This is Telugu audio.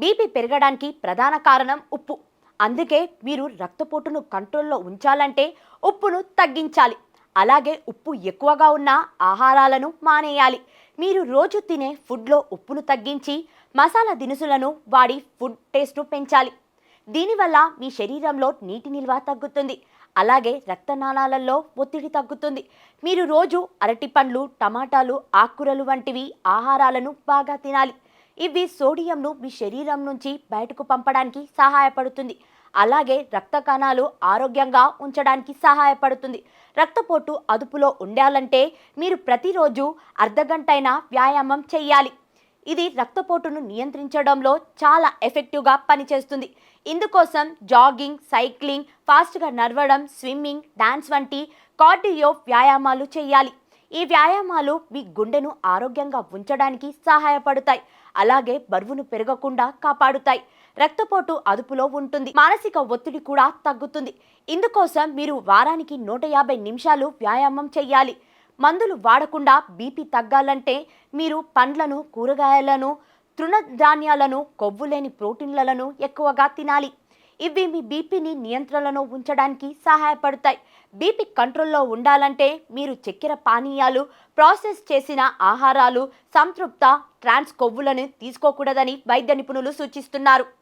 బీపీ పెరగడానికి ప్రధాన కారణం ఉప్పు. అందుకే మీరు రక్తపోటును కంట్రోల్లో ఉంచాలంటే ఉప్పును తగ్గించాలి. అలాగే ఉప్పు ఎక్కువగా ఉన్న ఆహారాలను మానేయాలి. మీరు రోజు తినే ఫుడ్లో ఉప్పును తగ్గించి మసాలా దినుసులను వాడి ఫుడ్ టేస్ట్ను పెంచాలి. దీనివల్ల మీ శరీరంలో నీటి నిల్వ తగ్గుతుంది. అలాగే రక్తనాళాలలో ఒత్తిడి తగ్గుతుంది. మీరు రోజు అరటిపండ్లు, టమాటాలు, ఆకుకూరలు వంటివి ఆహారాలను బాగా తినాలి. ఇవి సోడియంను మీ శరీరం నుంచి బయటకు పంపడానికి సహాయపడుతుంది. అలాగే రక్త కణాలు ఆరోగ్యంగా ఉంచడానికి సహాయపడుతుంది. రక్తపోటు అదుపులో ఉండాలంటే మీరు ప్రతిరోజు అర్ధగంటైనా వ్యాయామం చేయాలి. ఇది రక్తపోటును నియంత్రించడంలో చాలా ఎఫెక్టివ్గా పనిచేస్తుంది. ఇందుకోసం జాగింగ్, సైక్లింగ్, ఫాస్ట్గా నడవడం, స్విమ్మింగ్, డాన్స్ వంటి కార్డియో వ్యాయామాలు చేయాలి. ఈ వ్యాయామాలు మీ గుండెను ఆరోగ్యంగా ఉంచడానికి సహాయపడతాయి. అలాగే బరువును పెరగకుండా కాపాడుతాయి. రక్తపోటు అదుపులో ఉంటుంది. మానసిక ఒత్తిడి కూడా తగ్గుతుంది. ఇందుకోసం మీరు వారానికి 150 నిమిషాలు వ్యాయామం చేయాలి. మందులు వాడకుండా బీపీ తగ్గాలంటే మీరు పండ్లను, కూరగాయలను, తృణధాన్యాలను, కొవ్వు లేని ప్రోటీన్లను ఎక్కువగా తినాలి. ఇవి మీ బీపీని నియంత్రణలో ఉంచడానికి సహాయపడతాయి. బీపీ కంట్రోల్లో ఉండాలంటే మీరు చక్కెర పానీయాలు, ప్రాసెస్ చేసిన ఆహారాలు, సంతృప్త ట్రాన్స్ కొవ్వులను తీసుకోకూడదని వైద్య నిపుణులు సూచిస్తున్నారు.